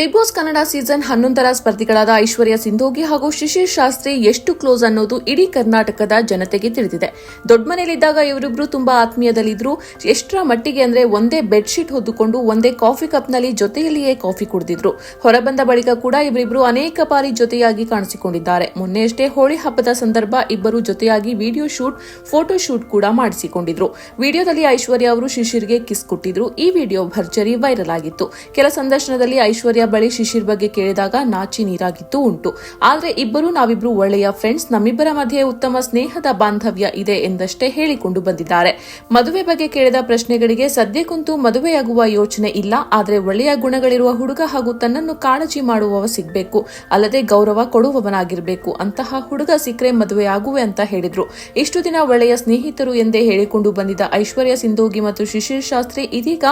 Big boss Kannada season 11ರ ಸ್ಪರ್ಧಿಗಳಾದ ಐಶ್ವರ್ಯ ಸಿಂಧೋಗಿ ಹಾಗೂ ಶಿಶಿರ್ ಶಾಸ್ತ್ರಿ ಎಷ್ಟು close ಅನ್ನೋದು ಇಡೀ ಕರ್ನಾಟಕದ ಜನತೆಗೆ ತಿಳಿದಿದೆ. ದೊಡ್ಡ ಮನೆಯಲ್ಲಿದ್ದಾಗ ಇವರಿಬ್ರು ತುಂಬಾ ಆತ್ಮೀಯದಲ್ಲಿದ್ರು. ಎಷ್ಟರ ಮಟ್ಟಿಗೆ ಅಂದ್ರೆ ಒಂದೇ ಬೆಡ್ಶೀಟ್ ಹೊದ್ದುಕೊಂಡು ಒಂದೇ ಕಾಫಿ ಕಪ್ನಲ್ಲಿ ಜೊತೆಯಲ್ಲಿಯೇ ಕಾಫಿ ಕುಡಿದಿದ್ರು. ಹೊರಬಂದ ಬಳಿಕ ಕೂಡ ಇವರಿಬ್ರು ಅನೇಕ ಬಾರಿ ಜೊತೆಯಾಗಿ ಕಾಣಿಸಿಕೊಂಡಿದ್ದಾರೆ. ಮೊನ್ನೆಯಷ್ಟೇ ಹೋಳಿ ಹಬ್ಬದ ಸಂದರ್ಭ ಇಬ್ಬರು ಜೊತೆಯಾಗಿ ವಿಡಿಯೋ ಶೂಟ್, ಫೋಟೋ ಶೂಟ್ ಕೂಡ ಮಾಡಿಸಿಕೊಂಡಿದ್ರು. ವಿಡಿಯೋದಲ್ಲಿ ಐಶ್ವರ್ಯ ಅವರು ಶಿಶಿರ್ಗೆ ಕಿಸ್ ಕೊಟ್ಟಿದ್ರು. ಈ ವಿಡಿಯೋ ಭರ್ಜರಿ ವೈರಲ್ ಆಗಿತ್ತು. ಕೆಲ ಸಂದರ್ಶನದಲ್ಲಿ ಐಶ್ವರ್ಯ ಬಳಿ ಶಿಶಿರ್ ಬಗ್ಗೆ ಕೇಳಿದಾಗ ನಾಚಿ ನೀರಾಗಿದ್ದು ಉಂಟು. ಆದ್ರೆ ನಾವಿಬ್ರು ಒಳ್ಳೆಯ ಫ್ರೆಂಡ್ಸ್, ನಮ್ಮಿಬ್ಬರ ಮಧ್ಯೆ ಉತ್ತಮ ಸ್ನೇಹದ ಬಾಂಧವ್ಯ ಇದೆ ಎಂದಷ್ಟೇ ಹೇಳಿಕೊಂಡು ಬಂದಿದ್ದಾರೆ. ಮದುವೆ ಬಗ್ಗೆ ಕೇಳಿದ ಪ್ರಶ್ನೆಗಳಿಗೆ ಸದ್ಯಕ್ಕಂತೂ ಮದುವೆಯಾಗುವ ಯೋಚನೆ ಇಲ್ಲ, ಆದ್ರೆ ಒಳ್ಳೆಯ ಗುಣಗಳಿರುವ ಹುಡುಗ ಹಾಗೂ ತನ್ನನ್ನು ಕಾಳಜಿ ಮಾಡುವವ ಸಿಗಬೇಕು, ಅಲ್ಲದೆ ಗೌರವ ಕೊಡುವವನಾಗಿರಬೇಕು. ಅಂತಹ ಹುಡುಗ ಸಿಕ್ಕರೆ ಮದುವೆ ಆಗುವೆ ಅಂತ ಹೇಳಿದ್ರು. ಇಷ್ಟು ದಿನ ಒಳ್ಳೆಯ ಸ್ನೇಹಿತರು ಎಂದೇ ಹೇಳಿಕೊಂಡು ಬಂದಿದ್ದ ಐಶ್ವರ್ಯ ಸಿಂಧೋಗಿ ಮತ್ತು ಶಿಶಿರ್ ಶಾಸ್ತ್ರಿ ಇದೀಗ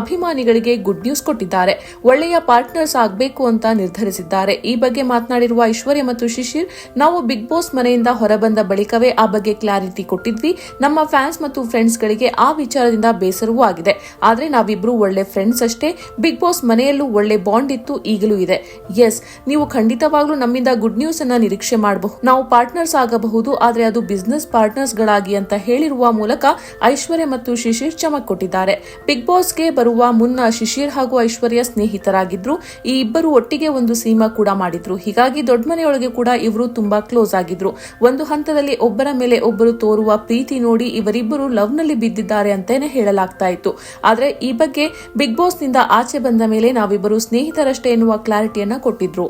ಅಭಿಮಾನಿಗಳಿಗೆ ಗುಡ್ ನ್ಯೂಸ್ ಕೊಟ್ಟಿದ್ದಾರೆ. ಒಳ್ಳೆಯ ಪಾರ್ಟ್ನರ್ಸ್ ಆಗಬೇಕು ಅಂತ ನಿರ್ಧರಿಸಿದ್ದಾರೆ. ಈ ಬಗ್ಗೆ ಮಾತನಾಡಿರುವ ಐಶ್ವರ್ಯ ಮತ್ತು ಶಿಶಿರ್, ನಾವು ಬಿಗ್ ಬಾಸ್ ಮನೆಯಿಂದ ಹೊರಬಂದ ಬಳಿಕವೇ ಆ ಬಗ್ಗೆ ಕ್ಲಾರಿಟಿ ಕೊಟ್ಟಿದ್ವಿ. ನಮ್ಮ ಫ್ಯಾನ್ಸ್ ಮತ್ತು ಫ್ರೆಂಡ್ಸ್ ಗಳಿಗೆ ಆ ವಿಚಾರದಿಂದ ಬೇಸರವೂ ಆಗಿದೆ. ಆದ್ರೆ ನಾವಿಬ್ರು ಒಳ್ಳೆ ಫ್ರೆಂಡ್ಸ್ ಅಷ್ಟೇ. ಬಿಗ್ ಬಾಸ್ ಮನೆಯಲ್ಲೂ ಒಳ್ಳೆ ಬಾಂಡ್ ಇತ್ತು, ಈಗಲೂ ಇದೆ. ಎಸ್, ನೀವು ಖಂಡಿತವಾಗ್ಲೂ ನಮ್ಮಿಂದ ಗುಡ್ ನ್ಯೂಸ್ ಅನ್ನ ನಿರೀಕ್ಷೆ ಮಾಡಬಹುದು. ನಾವು ಪಾರ್ಟ್ನರ್ಸ್ ಆಗಬಹುದು, ಆದ್ರೆ ಅದು ಬಿಸಿನೆಸ್ ಪಾರ್ಟ್ನರ್ಸ್ ಗಳಾಗಿ ಅಂತ ಹೇಳಿರುವ ಮೂಲಕ ಐಶ್ವರ್ಯ ಮತ್ತು ಶಿಶಿರ್ ಚಮಕ್ ಕೊಟ್ಟಿದ್ದಾರೆ. ಬಿಗ್ ಬಾಸ್ಗೆ ಬರುವ ಮುನ್ನ ಶಿಶಿರ್ ಹಾಗೂ ಐಶ್ವರ್ಯ ಸ್ನೇಹಿತರಾಗಿದ್ರು. ಈ ಇಬ್ಬರು ಒಟ್ಟಿಗೆ ಒಂದು ಸಿನಿಮಾ ಕೂಡ ಮಾಡಿದ್ರು. ಹೀಗಾಗಿ ದೊಡ್ಡ ಮನೆಯೊಳಗೆ ಕೂಡ ಇವರು ತುಂಬಾ ಕ್ಲೋಸ್ ಆಗಿದ್ರು. ಒಂದು ಹಂತದಲ್ಲಿ ಒಬ್ಬರ ಮೇಲೆ ಒಬ್ಬರು ತೋರುವ ಪ್ರೀತಿ ನೋಡಿ ಇವರಿಬ್ಬರು ಲವ್ ನಲ್ಲಿ ಬಿದ್ದಿದ್ದಾರೆ ಅಂತಾನೆ ಹೇಳಲಾಗ್ತಾ ಇತ್ತು. ಆದ್ರೆ ಈ ಬಗ್ಗೆ ಬಿಗ್ ಬಾಸ್ ನಿಂದ ಆಚೆ ಬಂದ ಮೇಲೆ ನಾವಿಬ್ಬರು ಸ್ನೇಹಿತರಷ್ಟೇ ಎನ್ನುವ ಕ್ಲಾರಿಟಿಯನ್ನ ಕೊಟ್ಟಿದ್ರು.